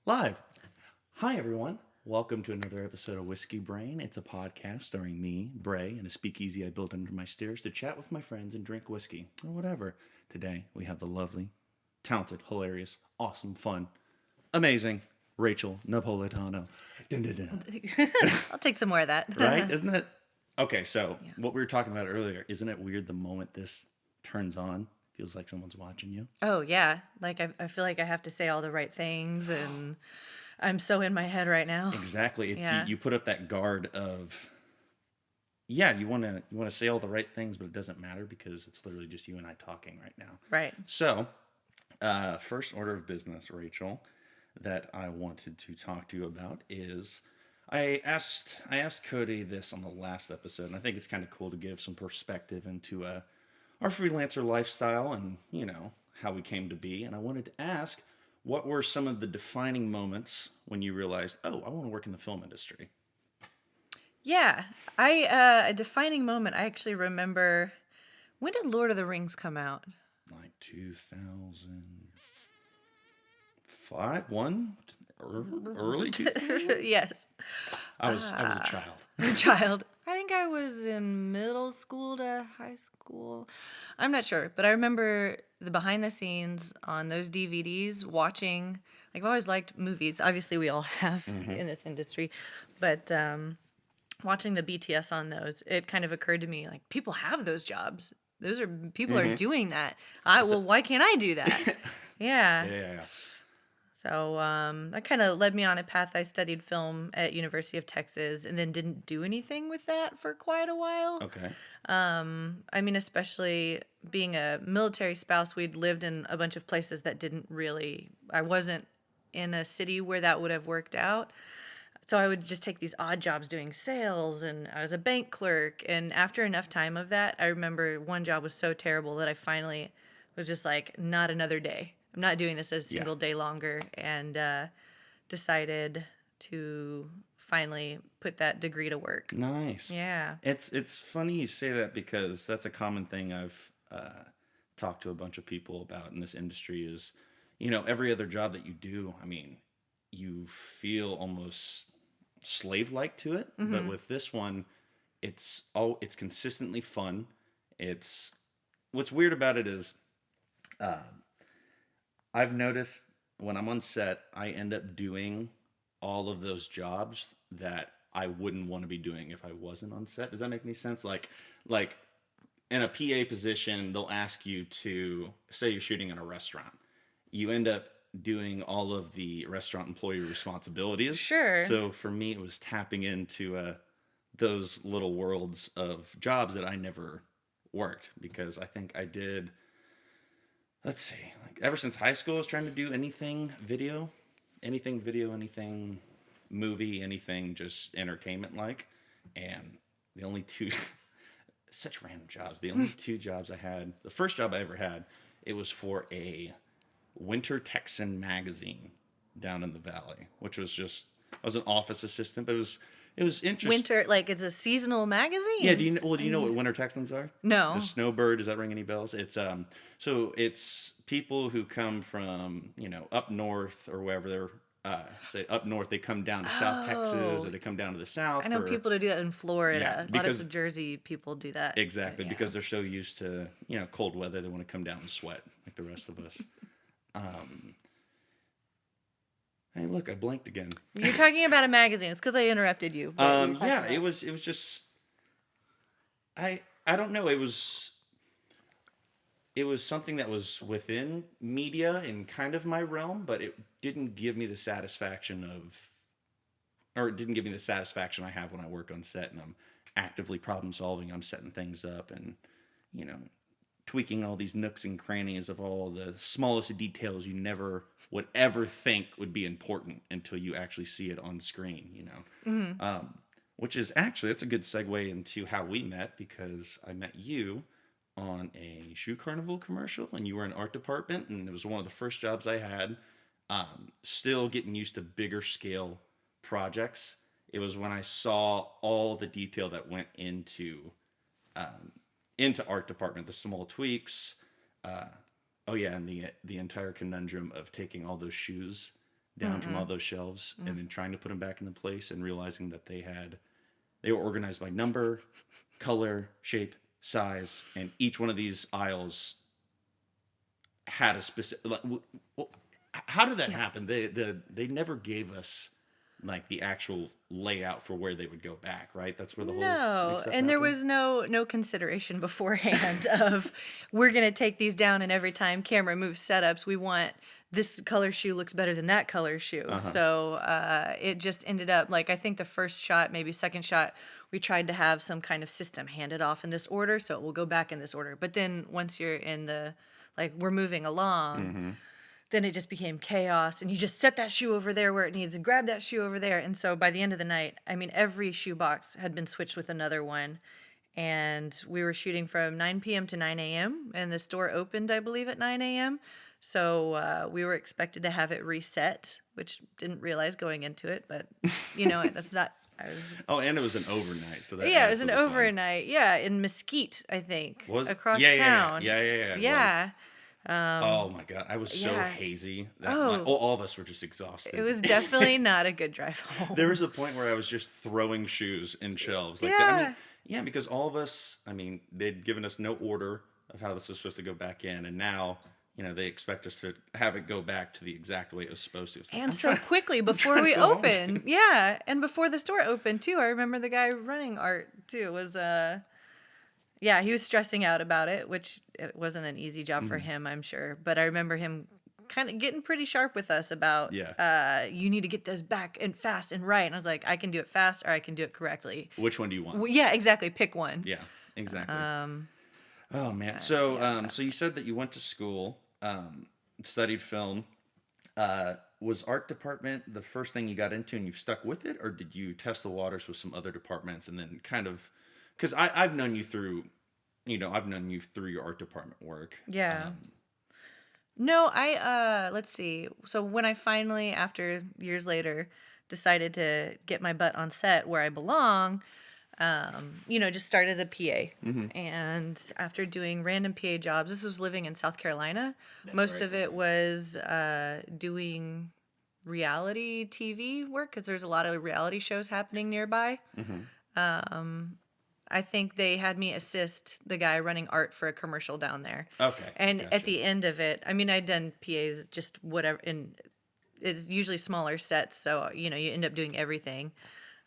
Live. Hi, everyone. Welcome to another episode of Whiskey Brain. It's a podcast starring me, Bray, and a speakeasy I built under my stairs to chat with my friends and drink whiskey, or whatever. Today, we have the lovely, talented, hilarious, awesome, fun, amazing Rachel Napolitano. Dun, dun, dun. I'll take some more of that. Right? Isn't it? Okay, so Yeah. what we were talking about earlier, isn't it weird the moment this turns on? Feels like someone's watching you. Oh, yeah. Like, I feel like I have to say all the right things, and I'm so in my head right now. Exactly. It's Yeah. you put up that guard of yeah, you want to say all the right things, but it doesn't matter because it's literally just you and I talking right now. Right. So, first order of business, Rachel, that I wanted to talk to you about is I asked Cody this on the last episode, and I think it's kind of cool to give some perspective into our freelancer lifestyle and how we came to be. And I wanted to ask, what were some of the defining moments when you realized, oh, I want to work in the film industry? Yeah. A defining moment, I actually remember, when did Lord of the Rings come out? Like 2005, early 2000. Yes. I was a child. Child. I think I was in middle school to high school. I'm not sure, but I remember the behind the scenes on those DVDs watching. Like, I've always liked movies. Obviously, we all have in this industry, but watching the BTS on those, it kind of occurred to me like people have those jobs. Those are people are doing that. Why can't I do that? Yeah. Yeah. So that kind of led me on a path. I studied film at University of Texas and then didn't do anything with that for quite a while. Okay. I mean, especially being a military spouse, we'd lived in a bunch of places that didn't really, I wasn't in a city where that would have worked out. So I would just take these odd jobs doing sales, and I was a bank clerk. And after enough time of that, I remember one job was so terrible that I finally was just like, not another day. I'm not doing this a single day longer, and decided to finally put that degree to work. Nice. Yeah. It's funny you say that because that's a common thing I've talked to a bunch of people about in this industry is, every other job that you do, I mean, you feel almost slave-like to it, but with this one, it's consistently fun. It's what's weird about it is I've noticed when I'm on set, I end up doing all of those jobs that I wouldn't want to be doing if I wasn't on set. Does that make any sense? Like in a PA position, they'll ask you to say you're shooting in a restaurant. You end up doing all of the restaurant employee responsibilities. Sure. So for me, it was tapping into those little worlds of jobs that I never worked because I think I did. Let's see, like ever since high school, I was trying to do anything video, anything movie, anything just entertainment like. And the only two, such random jobs, the only two jobs I had, the first job I ever had, it was for a Winter Texan magazine down in the valley, which was just, I was an office assistant, but it was interesting. Winter, like it's a seasonal magazine? Yeah, do you know what Winter Texans are? No. The snowbird, does that ring any bells? It's so it's people who come from, up north or wherever they're say up north, they come down to South Texas or they come down to the south. I know people to do that in Florida. Yeah, A lot of Jersey people do that. Exactly, Yeah. because they're so used to, cold weather, they want to come down and sweat like the rest of us. Hey, look, I blinked again. You're talking about a magazine. It's because I interrupted you. but Yeah, it was just I don't know, it was something that was within media and kind of my realm, but it didn't give me the satisfaction or it didn't give me the satisfaction I have when I work on set and I'm actively problem solving, I'm setting things up and, tweaking all these nooks and crannies of all the smallest details you never would ever think would be important until you actually see it on screen, which is actually, that's a good segue into how we met because I met you on a shoe carnival commercial and you were in art department and it was one of the first jobs I had. Still getting used to bigger scale projects. It was when I saw all the detail that went into art department, the small tweaks. Oh yeah, and the entire conundrum of taking all those shoes down from all those shelves, and then trying to put them back into place and realizing that they were organized by number, color, shape, size, and each one of these aisles had a specific. How did that happen? They never gave us like the actual layout for where they would go back, right? That's where the whole No, mix-up and there happened? was no consideration beforehand of we're gonna take these down, and every time camera moves setups, we want this color shoe looks better than that color shoe. Uh-huh. So it just ended up like I think the first shot, maybe second shot, we tried to have some kind of system handed off in this order, so it will go back in this order. But then once you're in the like we're moving along, Mm-hmm. then it just became chaos, and you just set that shoe over there where it needs and grab that shoe over there. And so by the end of the night, I mean, every shoe box had been switched with another one. And we were shooting from 9 p.m. to 9 a.m. and the store opened, I believe, at 9 a.m. So we were expected to have it reset, which didn't realize going into it, but that's not, I was, Oh, and it was an overnight, so that yeah, it adds was to an the fun. overnight. Yeah, in Mesquite, I think, Was across yeah, town. yeah, it was. Yeah. Oh my god, I was so yeah. hazy that Oh. all of us were just exhausted. It was definitely not a good drive home. There was a point where I was just throwing shoes in shelves. Like that. I mean, yeah, because all of us, I mean, they'd given us no order of how this was supposed to go back in, and now, they expect us to have it go back to the exact way it was supposed to. It's like, And I'm so trying- quickly before trying we to go home. open. Yeah. And before the store opened too. I remember the guy running art too was yeah, he was stressing out about it, which it wasn't an easy job for him, I'm sure. But I remember him kind of getting pretty sharp with us about you need to get this back and fast and right. And I was like, I can do it fast or I can do it correctly. Which one do you want? Well, yeah, exactly. Pick one. Yeah, exactly. Um, Oh man. So you said that you went to school, studied film. Was art department the first thing you got into and you've stuck with it, or did you test the waters with some other departments and then kind of? Because I've known you through, I've known you through your art department work. Yeah. No, let's see. So when I finally, after years later, decided to get my butt on set where I belong, just start as a PA. And after doing random PA jobs, this was living in South Carolina. Most of it was doing reality TV work because there's a lot of reality shows happening nearby. I think they had me assist the guy running art for a commercial down there. Okay. And gotcha. at the end of it, I mean, I'd done PAs just whatever, and it's usually smaller sets, so you end up doing everything.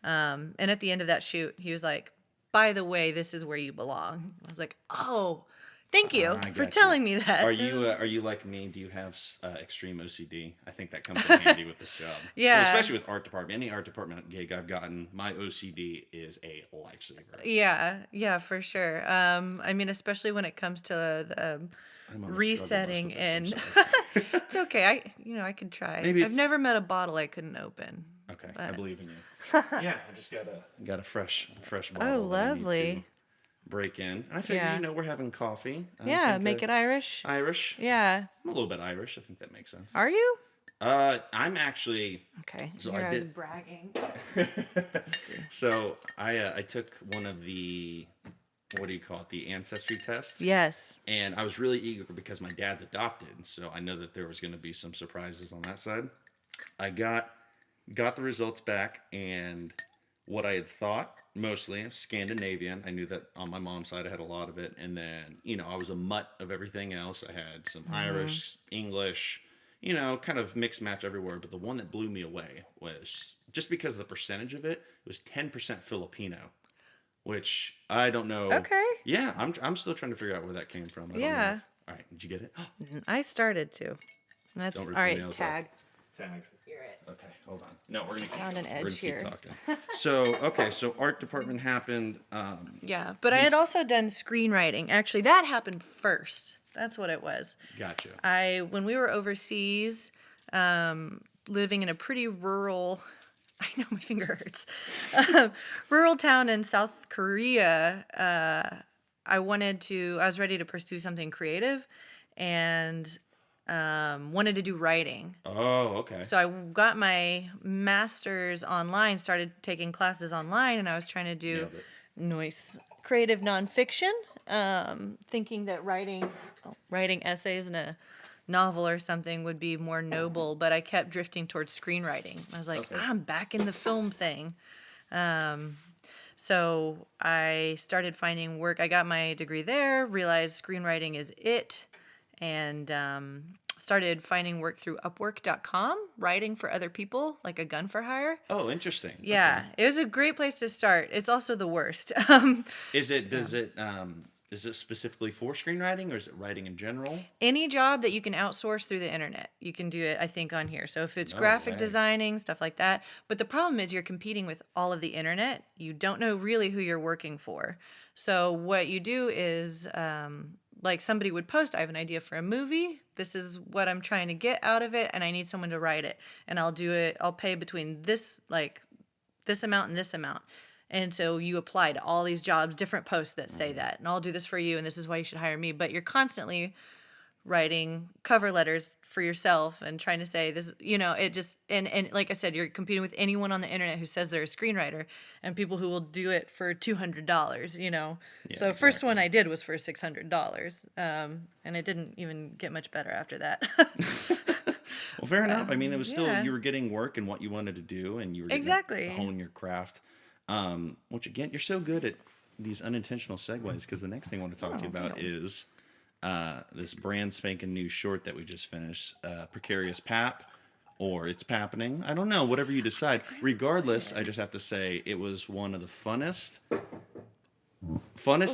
And at the end of that shoot, he was like, "By the way, this is where you belong." I was like, "Oh, thank you I for got telling you. me that." Are you like me? Do you have extreme OCD? I think that comes in handy with this job. Yeah. Well, especially with art department. Any art department gig I've gotten, my OCD is a lifesaver. Yeah, for sure. I mean, especially when it comes to the I'm on the struggle bus resetting with this, I'm and sorry. it's okay. I could try. Maybe I've it's- never met a bottle I couldn't open. Okay, I But- believe in you. Yeah, I just got a fresh bottle. Oh, that I need lovely. to break in. I figure Yeah. we're having coffee. I Yeah, think, make it Irish. Irish. Yeah. I'm a little bit Irish. I think that makes sense. Are you? I'm actually. Okay. So Here I I was did- bragging. So I took one of the, what do you call it, the ancestry tests. Yes. And I was really eager because my dad's adopted, so I know that there was going to be some surprises on that side. I got the results back, and what I had thought, mostly Scandinavian. I knew that on my mom's side I had a lot of it, and then I was a mutt of everything else. I had some Irish, English, kind of mixed match everywhere. But the one that blew me away was just because the percentage of it was 10% Filipino, which I don't know. Okay. Yeah, I'm still trying to figure out where that came from. I don't know Yeah. all right, did you get it? I started to. That's Don't all rip your right. nails off. Tag. Tags. You're it. Okay, hold on. No, we're gonna Found an we're edge gonna keep here. talking. So art department happened. Yeah, but I had also done screenwriting. Actually, that happened first. That's what it was. Gotcha. When we were overseas, living in a pretty rural, I know my finger hurts, rural town in South Korea, I was ready to pursue something creative and wanted to do writing. Oh, okay. So I got my master's online, started taking classes online, and I was trying to do Nailed it. creative nonfiction, thinking that writing essays in a novel or something would be more noble, but I kept drifting towards screenwriting. I was like, Okay. I'm back in the film thing. Um, so I started finding work. I got my degree there, realized screenwriting is it, and started finding work through Upwork.com, writing for other people, like a gun for hire. Oh, interesting. Okay. Yeah, it was a great place to start. It's also the worst. Is it Yeah. does it is it specifically for screenwriting or is it writing in general? Any job that you can outsource through the internet, you can do it, I think, on here. So if it's No graphic way. designing, stuff like that. But the problem is you're competing with all of the internet. You don't know really who you're working for. So what you do is, like somebody would post, I have an idea for a movie. This is what I'm trying to get out of it, and I need someone to write it. And I'll do it. I'll pay between this amount and this amount. And so you apply to all these jobs, different posts that say Mhm. that, and I'll do this for you, and this is why you should hire me. But you're constantly writing cover letters for yourself and trying to say this, it just, and like I said, you're competing with anyone on the internet who says they're a screenwriter and people who will do it for $200. Yeah, So first one exactly. I did was for $600. And it didn't even get much better after that. Well, fair enough. I mean, it was still Yeah, you were getting work and what you wanted to do, and you were getting to exactly. hone your craft. Which again, you're so good at these unintentional segues because the next thing I want to talk to you Oh, about is this brand spanking new short that we just finished, Precarious Pap, or It's Pappening. I don't know, whatever you decide. I'm Regardless, I excited. just have to say it was one of the funnest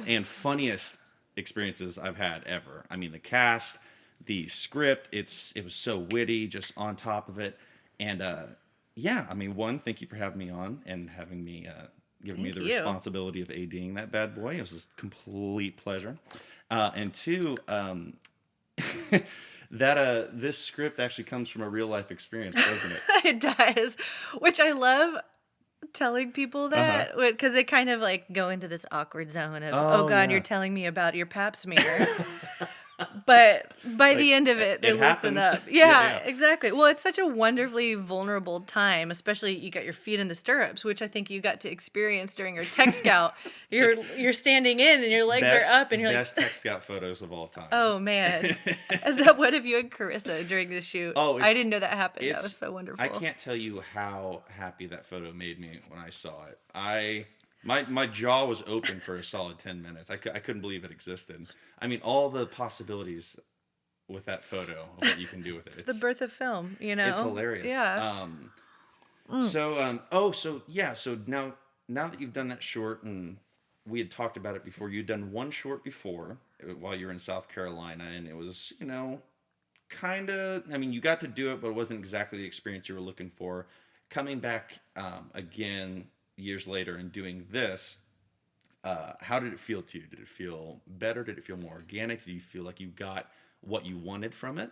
and funniest experiences I've had ever. I mean, the cast, the script, it was so witty, just on top of it, and yeah, I mean, one, thank you for having me on and having me giving me Thank the you. responsibility of ADing that bad boy. It was a complete pleasure, and two, that this script actually comes from a real life experience, doesn't it? It does, which I love telling people Uh huh. that because they kind of like go into this awkward zone of, oh Oh God, you're yeah. telling me about your pap smear. But by Like the end of it, they it listen happens. up. Yeah, Yeah, yeah. exactly. Well, it's such a wonderfully vulnerable time, especially you got your feet in the stirrups, which I think you got to experience during your tech scout. It's like You're standing in and your legs are up and you're like, best tech scout photos of all time. oh man. And that what have you and Carissa during the shoot? Oh, I didn't know that happened. That was it's so I wonderful. can't tell you how happy that photo made me when I saw it. My jaw was open for a solid 10 minutes. I couldn't believe it existed. I mean, all the possibilities with that photo of what you can do with it. It's the birth of film, you It's know? hilarious. Yeah. Mm. So yeah, so now that you've done that short and we had talked about it before, you'd done one short before while you were in South Carolina and it was, kind of, I mean, you got to do it, but it wasn't exactly the experience you were looking for. Coming back again years later and doing this, how did it feel to you? Did it feel better? Did it feel more organic? Did you feel like you got what you wanted from it?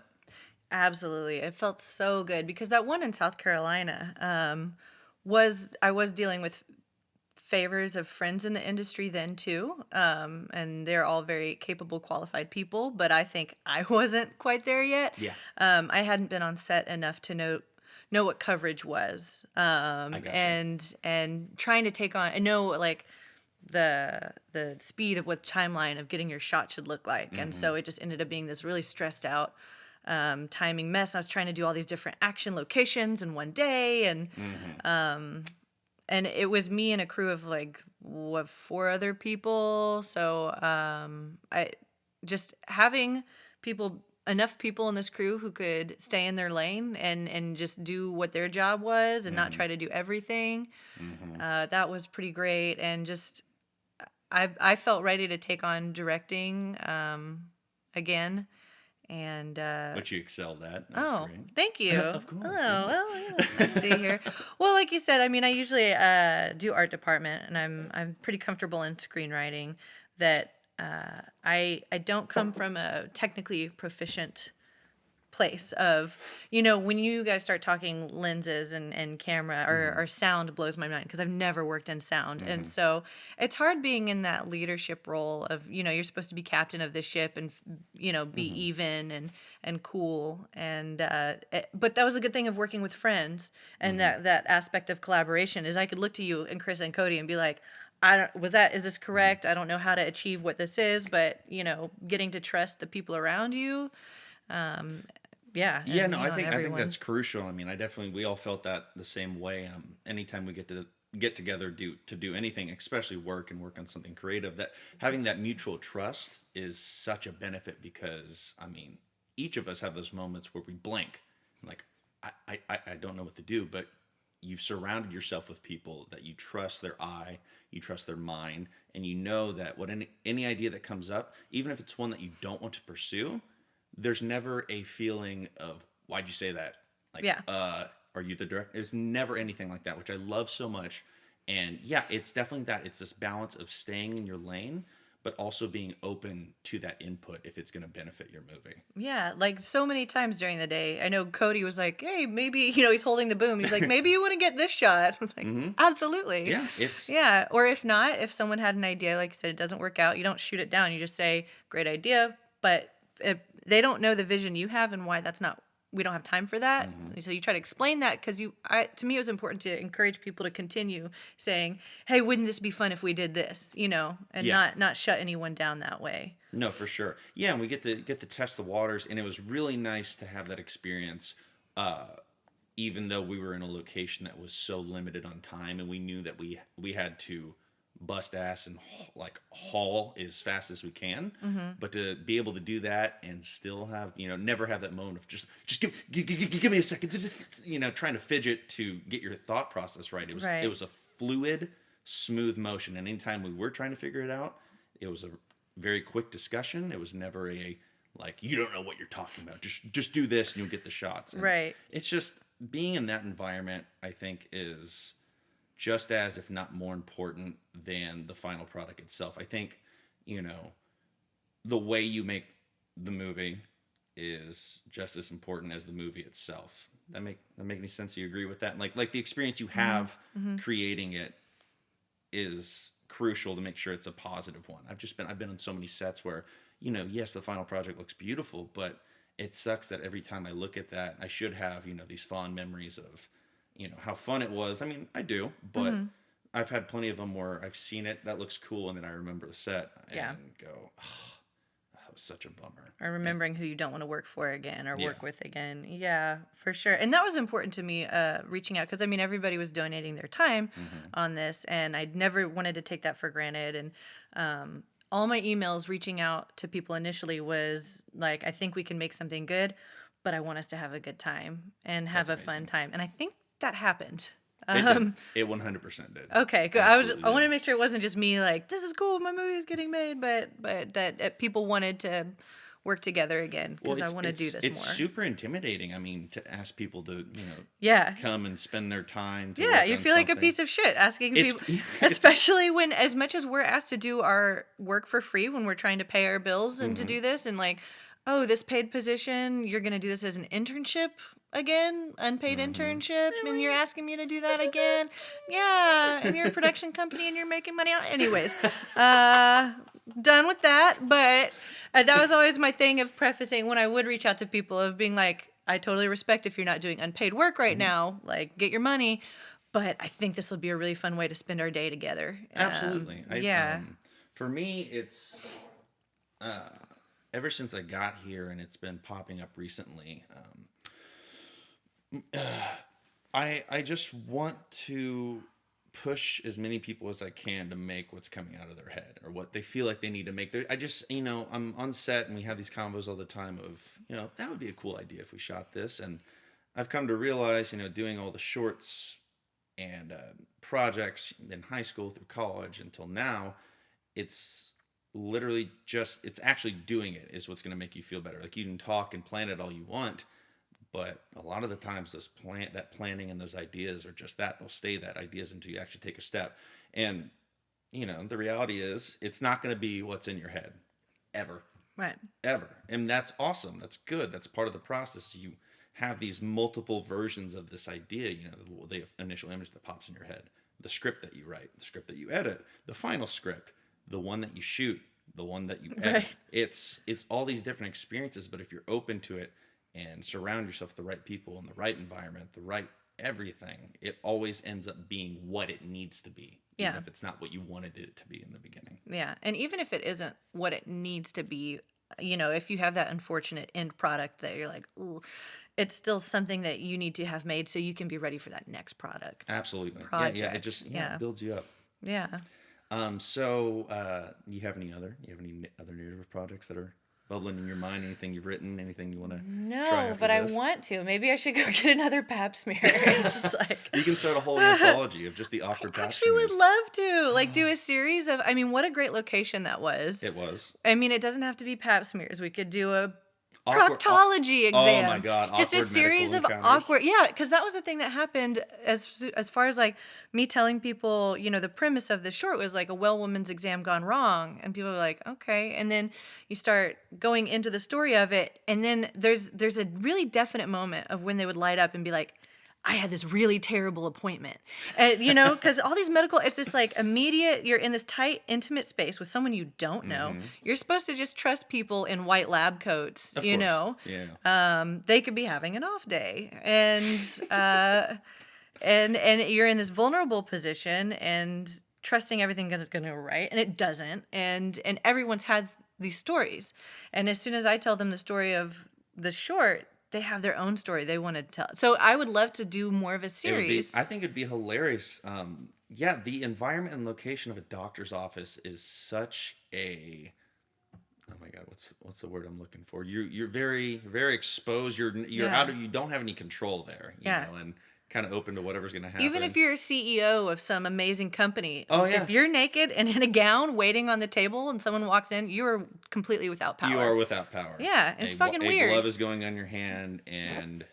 Absolutely. It felt so good because that one in South Carolina was I was dealing with favors of friends in the industry then too. And they're all very capable, qualified people, but I think I wasn't quite there yet. Yeah, I hadn't been on set enough to know what coverage was. I gotcha. And trying to take on, I know like the speed of what timeline of getting your shot should look like. And Mm-hmm. so it just ended up being this really stressed out timing mess. I was trying to do all these different action locations in one day, Mm-hmm. and it was me and a crew of like what, four other people. So I just having people enough people in this crew who could stay in their lane and just do what their job was and not Mm-hmm. try to do everything. Mm-hmm. That was pretty great, and just I felt ready to take on directing again. And Which you excelled at. That was oh, great. thank you. Oh, Of course, well, yeah, it's nice to see yes. here. Well, like you said, I mean, I usually do art department, and I'm pretty comfortable in screenwriting. That I don't come from a technically proficient place of, when you guys start talking lenses and camera Mm-hmm. or sound blows my mind because I've never worked in sound. And Mm-hmm. so it's hard being in that leadership role of, you're supposed to be captain of the ship and, be Mm-hmm. even and cool. And, but that was a good thing of working with friends. And Mm-hmm. that aspect of collaboration is I could look to you and Chris and Cody and be like, is this Mm-hmm. correct? I don't know how to achieve what this is, but, getting to trust the people around you Um, yeah, Yeah, and no, on I think that's everyone. crucial. I mean, we all felt that the same way. Anytime we get together to do anything, especially work and work on something creative, that having that mutual trust is such a benefit because I mean, each of us have those moments where we blank, like I don't know what to do, but you've surrounded yourself with people that you trust their eye, you trust their mind, and you know that what any idea that comes up, even if it's one that you don't want to pursue, there's never a feeling of why'd you say that, like Yeah. are you the director? There's never anything like that, which I love so much. And yeah, it's definitely that, it's this balance of staying in your lane but also being open to that input if it's going to benefit your movie. Yeah, like so many times during the day. I know Cody was like, "Hey, maybe," he's holding the boom. He's like, "Maybe you want to get this shot." I was like, Hmm. "Absolutely." Yeah, it's Yeah, or if not, if someone had an idea, like I said, it doesn't work out, you don't shoot it down. You just say, "Great idea," but if they don't know the vision you have and why that's not we don't have time for that. hmm So you try to explain that because to me, it was important to encourage people to continue saying, "Hey, wouldn't this be fun if we did this?" And yeah. not shut anyone down that way. No, for sure. Yeah, and we get to test the waters, and it was really nice to have that experience. Uh, Even though we were in a location that was so limited on time, and we knew that we had to bust ass and like haul as fast as we can, Hmm. but to be able to do that and still have never have that moment of just give me a second, just trying to fidget to get your thought process right. It Right. was a fluid, smooth motion, and anytime we were trying to figure it out, it was a very quick discussion. It was never a like you don't know what you're talking about. Just do this and you'll get the shots. And Right. it's just being in that environment. I think is just as, if not more important than the final product itself. I think you know the way you make the movie is just as important as the movie itself. That make any sense? You agree with that? Like the experience you Mhm. have Mhm. creating it is crucial to make sure it's a positive one. I've been on so many sets where, yes, the final project looks beautiful, but it sucks that every time I look at that, I should have, these fond memories of, how fun it was. I mean, I do, but Mhm. I've had plenty of them where I've seen it, that looks cool, and then I remember the set Yeah. and go, oh, that was such a bummer. Or And remembering who you don't want to work for again or yeah. work with again. Yeah, for sure. And that was important to me, reaching out because I mean everybody was donating their time Hmm. on this, and I'd never wanted to take that for granted. And all my emails reaching out to people initially was like, I think we can make something good, but I want us to have a good time and have That's a fun amazing. time. And I think that happened. It did. Um, It 100% did. Okay, good. Absolutely I want did. to make sure it wasn't just me like this is cool, my movie is getting made, but that people wanted to work together again Well, because I want to do this it's more. super intimidating. I mean, to ask people to Yeah. come and spend their time to Yeah, work you on feel like a something. piece of shit asking It's people, it's especially when, as much as we're asked to do our work for free when we're trying to pay our bills and to hmm do this, and like, oh, this paid position, you're going to do this as an internship again, unpaid hmm internship, and you're Really. asking me to do that again. Yeah, and you're a production company and you're making money. Anyways, uh, done with that. But that was always my thing of prefacing when I would reach out to people of being like, I totally respect if you're not doing unpaid work right hmm now, like get your money. But I think this will be a really fun way to spend our day together. Absolutely. I Yeah. For me, it's uh, ever since I got here, and it's been popping up recently. I just want to push as many people as I can to make what's coming out of their head or what they feel like they need to make. I just, I'm on set and we have these combos all the time of, that would be a cool idea if we shot this. And I've come to realize, doing all the shorts and projects in high school through college until now, it's literally just, it's actually doing it is what's going to make you feel better. Like you can talk and plan it all you want, but a lot of the times that planning and those ideas are just that they'll stay that ideas until you actually take a step. And the reality is it's not going to be what's in your head ever, Right. ever. And that's awesome, that's good, that's part of the process. You have these multiple versions of this idea, the initial image that pops in your head, the script that you write, the script that you edit, the final script, the one that you shoot, the one that you edit. Right. It's all these different experiences, but if you're open to it and surround yourself with the right people in the right environment, the right everything, it always ends up being what it needs to be, even Yeah. if it's not what you wanted it to be in the beginning. Yeah. And even if it isn't what it needs to be, if you have that unfortunate end product that you're like, ooh, it's still something that you need to have made so you can be ready for that next Absolutely. Yeah. It project. just, yeah, it Yeah. builds you up. Yeah. You have any other narrative projects that are bubbling in your mind? Anything you've written? Anything you want to try No, after but I this? want to. Maybe I should go get another pap smear. It's just like You can start a whole anthology of just the I awkward pap actually would smears. love to like do a series of, I mean, what a great location that was. It was I mean, it doesn't have to be pap smears. We could do a awkward. proctology Oh my exam. god, Just a awkward medical series of encounters. awkward, yeah, because that was the thing that happened as far as like me telling people, the premise of the short was like a well woman's exam gone wrong, and people are like, okay, and then you start going into the story of it, and then there's a really definite moment of when they would light up and be like, I had this really terrible appointment. Because all these medical, it's this like immediate, you're in this tight, intimate space with someone you don't know. Hmm. You're supposed to just trust people in white lab coats, Of course. Yeah. They could be having an off day. And you're in this vulnerable position and trusting everything is going to go right. And it doesn't. And everyone's had these stories. And as soon as I tell them the story of the short, they have their own story they want to tell. So I would love to do more of a series. I think it'd be hilarious. Yeah, the environment and location of a doctor's office is such a. Oh my God, what's the word I'm looking for? You're very very exposed. You're Yeah. out of, you don't have any control there. Yeah. And kind of open to whatever's gonna happen. Even if you're a CEO of some amazing company, Oh yeah. if you're naked and in a gown waiting on the table and someone walks in, you're completely without power. You are without power. Yeah, it's fucking a weird. glove is going on your hand, and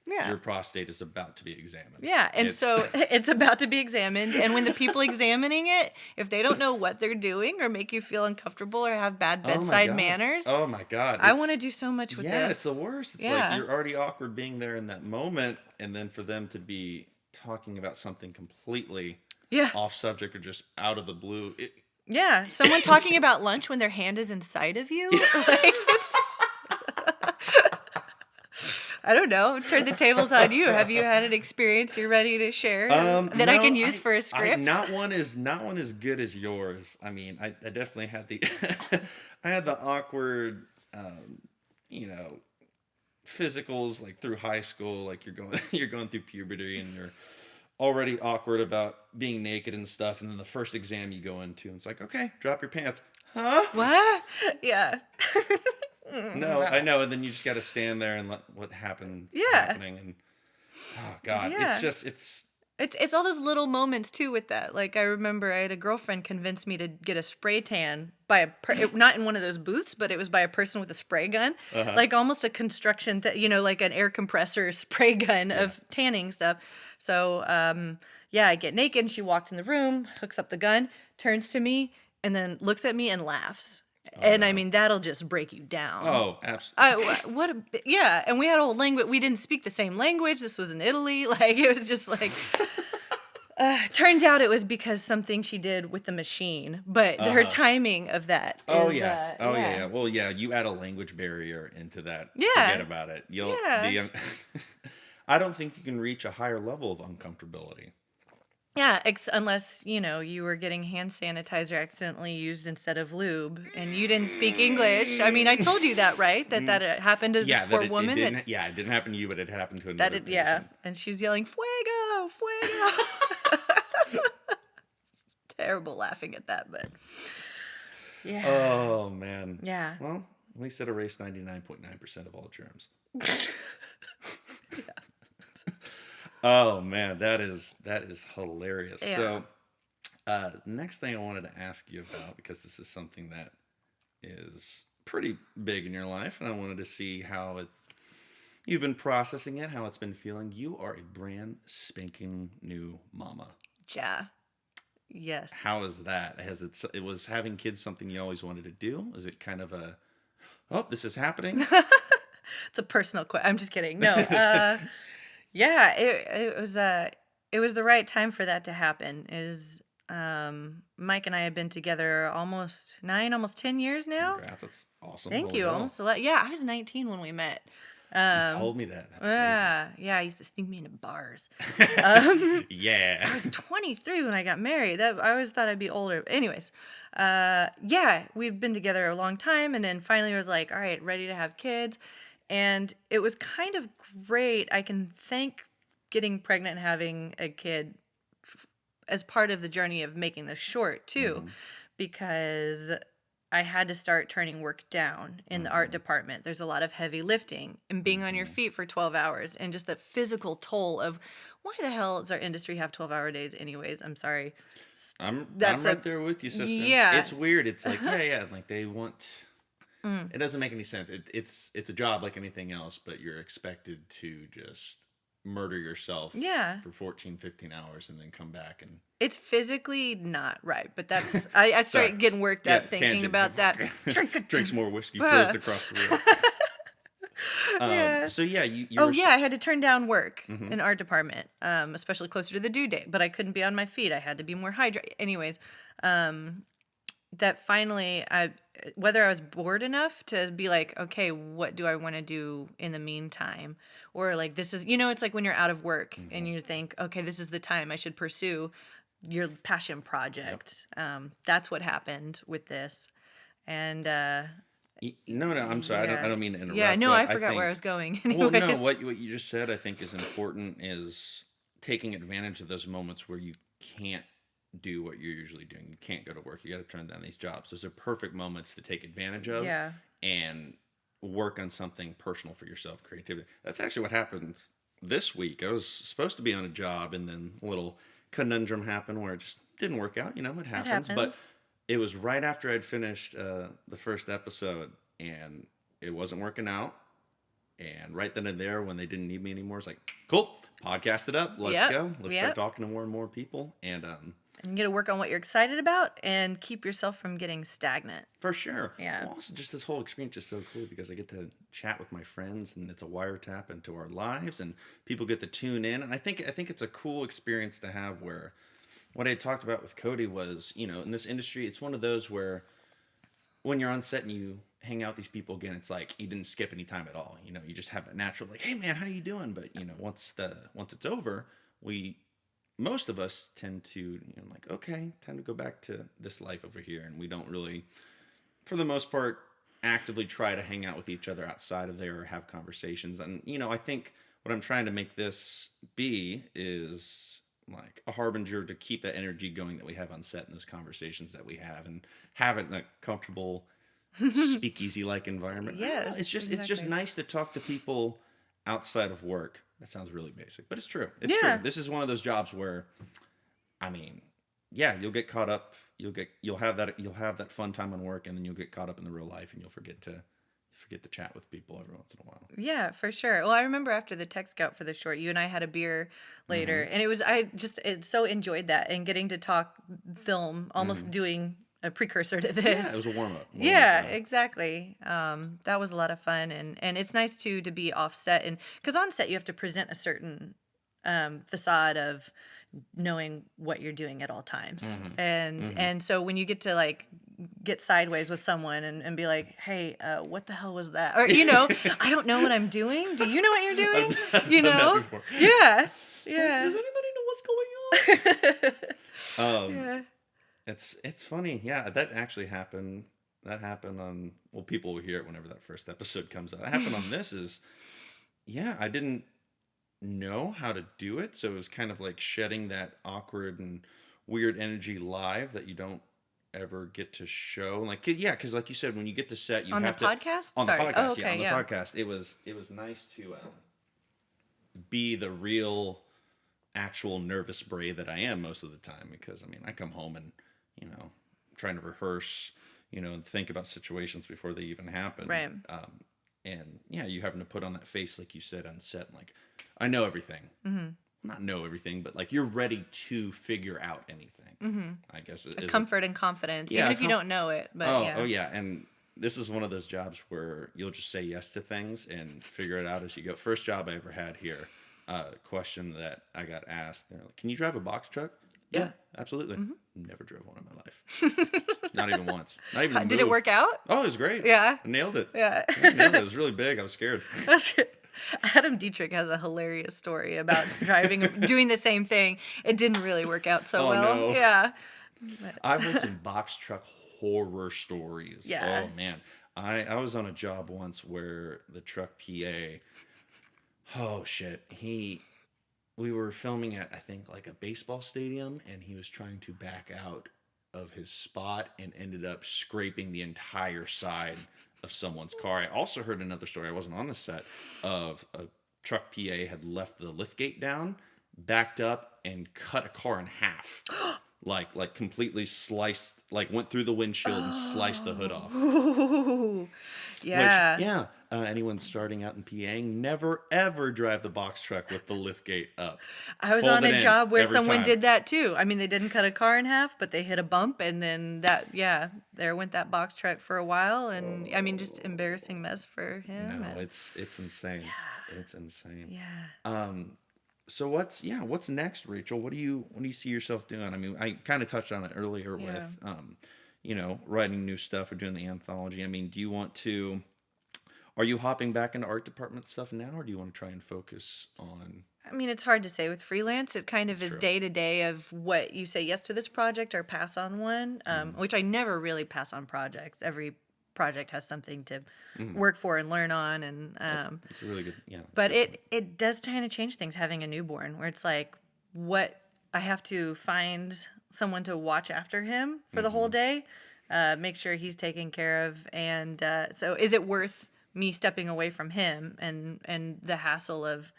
Yeah. your prostate is about to be examined. Yeah, and so it's about to be examined, and when the people examining it, if they don't know what they're doing or make you feel uncomfortable or have bad Oh my bedside God. manners, Oh my God. I want to do so much with yeah, this. it's the worst. It's Yeah. like you're already awkward being there in that moment, and then for them to be talking about something completely Yeah. off subject or just out of the blue. Yeah, someone talking about lunch when their hand is inside of you. Like, it's... I don't know. Turn the tables on you. Have you had an experience you're ready to share that I can use for a script? Not one as good as yours. I mean, I definitely had the I had the awkward, you know, physicals like through high school. Like you're going through puberty and you're already awkward about being naked and stuff. And then the first exam you go into, and it's like, okay, drop your pants. Huh? What? Yeah. No, I know. And then you just got to stand there and let what happened Yeah. happening. And oh God, Yeah. it's just, it's, It's all those little moments too with that. Like I remember I had a girlfriend convince me to get a spray tan by not in one of those booths, but it was by a person with a spray gun, Uh-huh. like almost a construction, like an air compressor spray gun of tanning stuff. So yeah, I get naked and she walks in the room, hooks up the gun, turns to me, and then looks at me and laughs. And I mean, that'll just break you down. oh, absolutely. Yeah, and we had a whole language. We didn't speak the same language. This was in Italy. Like, it was just like, turns out it was because something she did with the machine, but her timing of that. Oh is, yeah. Yeah. Well, yeah. You add a language barrier into that. Yeah. Forget about it. I don't think you can reach a higher level of uncomfortability. Yeah, unless, you were getting hand sanitizer accidentally used instead of lube and you didn't speak English. I mean, I told you that, right? That happened to this poor woman. It didn't happen to you, but it happened to another person. Yeah. And she was yelling, fuego, fuego. Terrible laughing at that, but yeah. Oh, man. Yeah. Well, at least it erased 99.9% of all germs. Oh man, that is hilarious. Yeah. So, next thing I wanted to ask you about, because this is something that is pretty big in your life, and I wanted to see how you've been processing it, how it's been feeling. You are a brand spanking new mama. Yeah. Yes. How is that? It was having kids something you always wanted to do? Is it kind of this is happening? It's a personal question. I'm just kidding. No. Yeah, it was the right time for that to happen. Mike and I have been together almost 10 years now. Congrats, that's awesome. Thank Holy you. hell. Almost a lot. Yeah, I was 19 when we met. You told me that. That's crazy. Yeah, I used to sneak me into bars. Um, I Yeah. was 23 when I got married. That I always thought I'd be older. Anyways, yeah, we've been together a long time, and then finally was like, all right, ready to have kids, and it was kind of great. I can thank getting pregnant and having a kid as part of the journey of making this short too, Hmm. because I had to start turning work down in the art Hmm. department. There's a lot of heavy lifting and being on your Hmm. feet for 12 hours and just the physical toll of why the hell does our industry have 12-hour days anyways? I'm sorry. I'm That's a right there with you, sister. yeah. It's weird. It's like, yeah, like they want. Mm, It doesn't make any sense. It's a job like anything else, but you're expected to just murder yourself yeah. for 14, 15 hours and then come back and It's physically not right, but that's I sorry. start getting worked Yeah, up thinking tangent. about that. Drinks more whiskey, throws Ah. it across the room. Yeah. So yeah, you Oh were yeah, I had to turn down work mm-hmm. in art department, especially closer to the due date. But I couldn't be on my feet. I had to be more hydrated. Anyways, um, that finally, whether I was bored enough to be like, okay, what do I want to do in the meantime, or like this is, it's like when you're out of work and Mm-hmm. you think, okay, this is the time I should pursue your passion Yep. project. That's what happened with this, and No, I'm sorry. I yeah, don't mean to yeah. interrupt, No, I but I forgot where I think was going. well, no, Anyways. what you just said I think is important is taking advantage of those moments where you can't do what you're usually doing. You can't go to work. You got to turn down these jobs. Those are perfect moments to take advantage of Yeah. and work on something personal for yourself, creativity. That's actually what happened this week. I was supposed to be on a job and then a little conundrum happened where it just didn't work out. It It happens, but happens. it was right after I'd finished the first episode and it wasn't working out. And right then and there, when they didn't need me anymore, it's like, cool, podcast it up. Let's Yep. go. Let's start Yep. talking to more and more people. And And you got to work on what you're excited about and keep yourself from getting stagnant. for sure. Yeah. Well, also, just this whole experience is so cool because I get to chat with my friends, and it's a wiretap into our lives, and people get to tune in. And I think it's a cool experience to have. Where what I had talked about with Cody was, in this industry, it's one of those where when you're on set and you hang out with these people again, it's like you didn't skip any time at all. You just have that natural like, hey man, how you doing? But once it's over, we most of us tend to like, okay, time to go back to this life over here, and we don't really, for the most part, actively try to hang out with each other outside of there or have conversations. And I think what I'm trying to make this be is like a harbinger to keep that energy going that we have on set and those conversations that we have and have it in a comfortable speakeasy like environment. I don't know. It's Yes, just exactly. nice to talk to people outside of work. That sounds really basic, but it's true. It's true. Yeah. This is one of those jobs where, I mean, yeah, you'll get caught up. You'll have that fun time on work, and then you'll get caught up in the real life, and you'll forget to chat with people every once in a while. Yeah, for sure. Well, I remember after the tech scout for the short, you and I had a beer later, Mm-hmm. and it so enjoyed that and getting to talk film, Mm-hmm. almost doing a precursor to Yeah, it this. was a warm up. Yeah, exactly. That was a lot of fun, and it's nice too to be offset, and because on set you have to present a certain facade of knowing what you're doing at all times, Mm-hmm. and Mm-hmm. and so when you get to like get sideways with someone and be like, hey, what the hell was that? Or I don't know what I'm doing. Do you know what you're doing? I've done that before. Yeah, Does yeah, anybody know what's going on? yeah. It's funny. Yeah, that actually happened. That happened on, well, people will hear it whenever that first episode comes out. That happened on this is, yeah, I didn't know how to do it, so it was kind of like shedding that awkward and weird energy live that you don't ever get to show. Like, yeah, because like you said, when you get to set, you On the have to podcast? on the Sorry. Oh, podcast. Yeah, on okay, the yeah. podcast, it was nice to be the real actual nervous Bray that I am most of the time, because I mean I come home and trying to rehearse, and think about situations before they even happen. Right. And yeah, you having to put on that face like you said on set, like I know everything, Mm-hmm. not know everything, but like you're ready to figure out anything. Mm-hmm. I guess A is it. comfort and confidence, Yeah, even if you don't know it. But oh, yeah. oh yeah, and this is one of those jobs where you'll just say yes to things and figure it out as you go. First job I ever had here, question that I got asked, they're like, "Can you drive a box truck?" Yeah. Yeah, absolutely. Mhm. Never drove one in my life. Not even once. Not even. Did it moved. work out? Oh, it was great. Yeah. I nailed it. Yeah. I nailed it. It was really big. I was scared. That's it. Adam Dietrich has a hilarious story about doing the same thing. It didn't really work out so Oh well. no. Yeah. I've heard some box truck horror stories. Yeah. Oh man. I was on a job once where the truck PA, oh shit, we were filming at, I think, like a baseball stadium, and he was trying to back out of his spot and ended up scraping the entire side of someone's car. I also heard another story. I wasn't on the set, of a truck PA had left the lift gate down, backed up, and cut a car in half. Like completely sliced, like went through the windshield and sliced the hood off. Oh. Which, Yeah. yeah, anyone starting out in PAing, never ever drive the box truck with the lift gate up. I was Fold on it a in job where every someone time. did that too. I mean, they didn't cut a car in half, but they hit a bump, and then there went that box truck for a while, and I mean, just embarrassing mess for him. No, And it's insane. yeah, It's insane. yeah, So what's next, Rachel? What do you see yourself doing? I mean, I kind of touched on it earlier with yeah. writing new stuff or doing the anthology. I mean, are you hopping back into art department stuff now, or do you want to try and focus on? I mean, it's hard to say with freelance. It kind of It's is true. day to day of what you say yes to this project or pass on one, which I never really pass on projects. Every project has something to Mhm. work for and learn on, and It's a really good, yeah. That's a but good point. it does kind of change things having a newborn, where it's like what I have to find someone to watch after him for the whole Mhm. day, make sure he's taken care of, and so is it worth me stepping away from him and the hassle of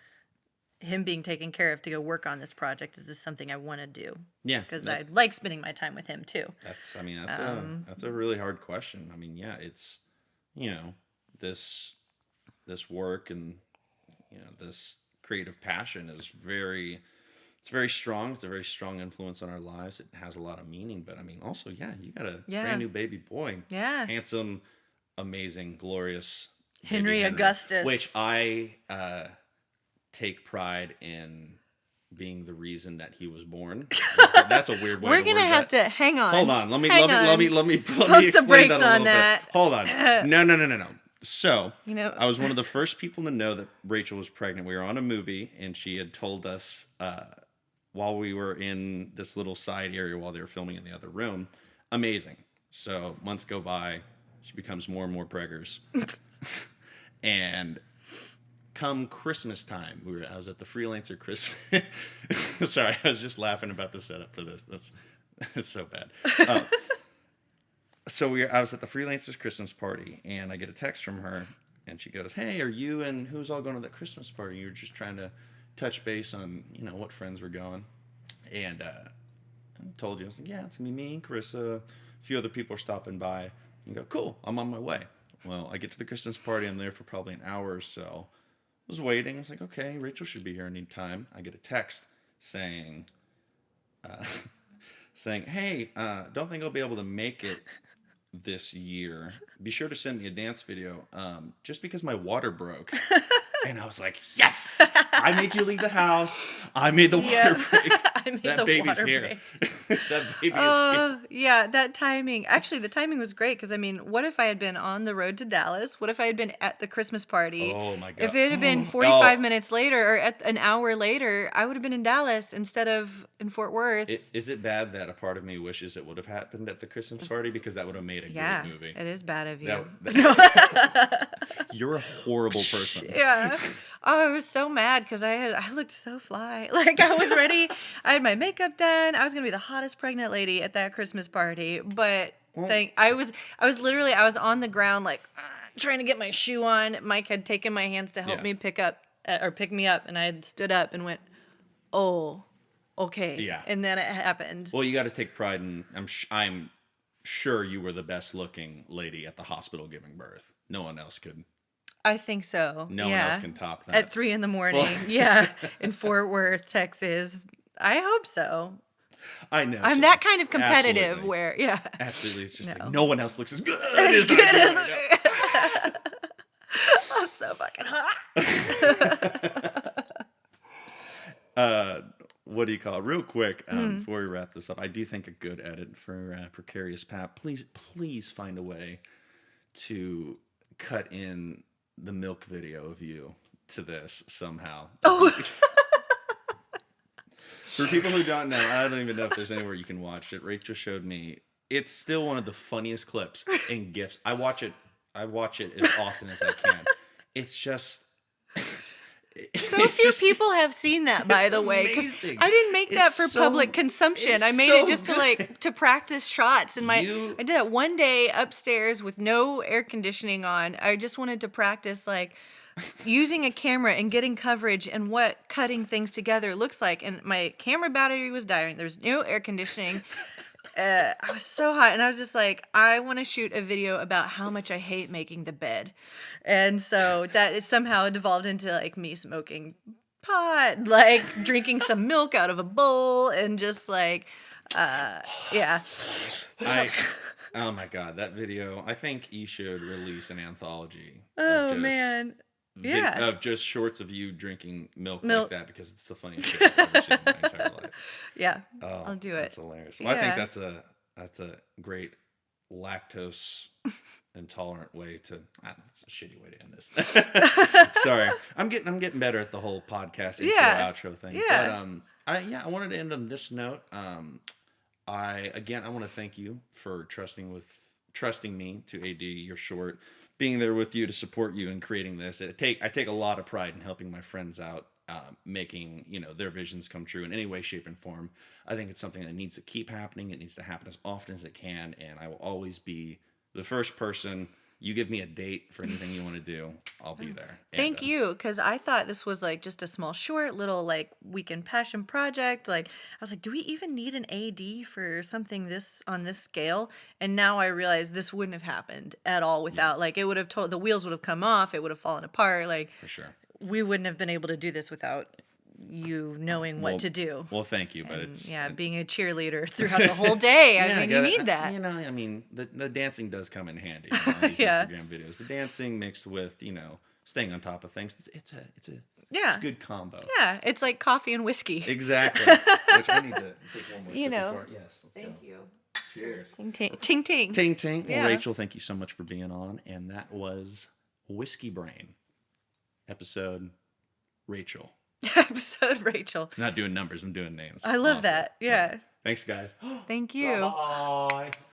him being taken care of to go work on this project? Is this something I want to do? Yeah, Because I like spending my time with him too. I mean, Um, that's a really hard question. I mean, yeah, it's, you know, this work and, this creative passion is it's very strong. It's a very strong influence on our lives. It has a lot of meaning, but I mean, also, yeah, you got a brand yeah, new baby boy, yeah. handsome, amazing, glorious baby Henry Henry, which Augustus. I take pride in being the reason that he was born. That's a weird way We're to gonna word have that. to hang Hold on. on. Hang on. Let me Pump the explain brakes that a on little bit. that. Hold on. No. So, You know, I was one of the first people to know that Rachel was pregnant. We were on a movie, and she had told us while we were in this little side area while they were filming in the other room. Amazing. So months go by, she becomes more and more preggers, and come Christmas time, I was at the freelancer Christmas. Sorry, I was just laughing about the setup for this. That's so bad. Uh, I was at the freelancers Christmas party, and I get a text from her, and she goes, "Hey, are you and who's all going to the Christmas party? You're just trying to touch base on what friends were going." And I told you, I was like, "Yeah, it's gonna be me and Carissa. A few other people are stopping by." You go, "Cool, I'm on my way." Well, I get to the Christmas party. I'm there for probably an hour or so. I was waiting. I was like, "Okay, Rachel should be here any time." I get a text saying, uh, saying, "Hey, don't think I'll be able to make it this year. Be sure to send me a dance video, just because my water broke." And I was like, "Yes! I made you leave the house. I made the water yep. break. I made That the baby's water here. break. That baby is here." Yeah, that timing. Actually, the timing was great because I mean, what if I had been on the road to Dallas? What if I had been at the Christmas party? Oh my If god. it had been 45 Oh, minutes later or at an hour later, I would have been in Dallas instead of in Fort Worth. is it bad that a part of me wishes it would have happened at the Christmas party, because that would have made a great Yeah, movie? it is bad of you. You're a horrible person. Yeah. Oh, I was so mad because I looked so fly. Like I was ready. I had my makeup done. I was gonna be the hottest pregnant lady at that Christmas party. But Well, I was literally I was on the ground like trying to get my shoe on. Mike had taken my hands to help yeah, me pick me up, and I had stood up and went, "Oh, okay." yeah. And then it happened. Well, you got to take pride in. I'm sure you were the best looking lady at the hospital giving birth. No one else could. I think so. No one else Yeah. can top At that. 3 in the Well, morning. Yeah. In Fort Worth, Texas. I hope so. I know. I'm that kind of competitive Absolutely. where, yeah. Absolutely. It's just like No. no one else looks as good As as I good do as right I'm so fucking hot. now. What do you call it? Real quick, Mm. before we wrap this up, I do think a good edit for Precarious Pat. Please find a way to cut in the milk video of you to this somehow. Oh, For people who don't know, I don't even know if there's anywhere you can watch it. Rachel showed me. It's still one of the funniest clips and gifs. I watch it. I watch it as often as I can. It's just. so It's few just. people have seen that, by It's the way, because amazing. I didn't make that It's for so. public consumption. It's I made so it just to good. to practice shots. And I You. did that one day upstairs with no air conditioning on. I just wanted to practice like using a camera and getting coverage and what cutting things together looks like. And my camera battery was dying. There's no air conditioning. I was so hot, and I was just like, I want to shoot a video about how much I hate making the bed, and so that it somehow devolved into like me smoking pot, like drinking some milk out of a bowl, and just like, yeah, I. Oh my god, that video! I think you should release an anthology oh of just man, yeah, of just shorts of you drinking milk like milk, that because it's the funniest shit I've ever seen in my entire life. yeah, Oh, I'll do that's it, hilarious. Well, I think yeah. that's a great lactose intolerant way to. That's a shitty way to end this. Sorry, I'm getting better at the whole podcast intro Yeah, outro thing. But yeah. I wanted to end on this note. I want to thank you for trusting me to AD your short, being there with you to support you in creating this. I take a lot of pride in helping my friends out, making their visions come true in any way, shape, and form. I think it's something that needs to keep happening. It needs to happen as often as it can, and I will always be the first person. You give me a date for anything you want to do, I'll be there. And Thank you, because I thought this was like just a small, short, little like weekend passion project. Like I was like, do we even need an AD for something this on this scale? And now I realize this wouldn't have happened at all yeah, without like it would have the wheels would have come off, it would have fallen apart. Like for sure. we wouldn't have been able to do this without you knowing what Well, to do. well, thank you, but And it's yeah, being a cheerleader throughout the whole day. I yeah, I mean, you gotta, need that. I mean, the dancing does come in handy on these Yeah. Instagram videos. The dancing mixed with, staying on top of things. It's a Yeah. good combo. Yeah. It's like coffee and whiskey. Exactly. Which I need to take one more You sip know. before. Yes, let's go. you. Cheers. Ting ting. Ting ting. Ting ting. Well, Yeah. Rachel, thank you so much for being on. And that was Whiskey Brain, episode Rachel. Episode Rachel. I'm not doing numbers, I'm doing names. I love Awesome. that. Yeah. Thanks, guys. Thank you. Bye.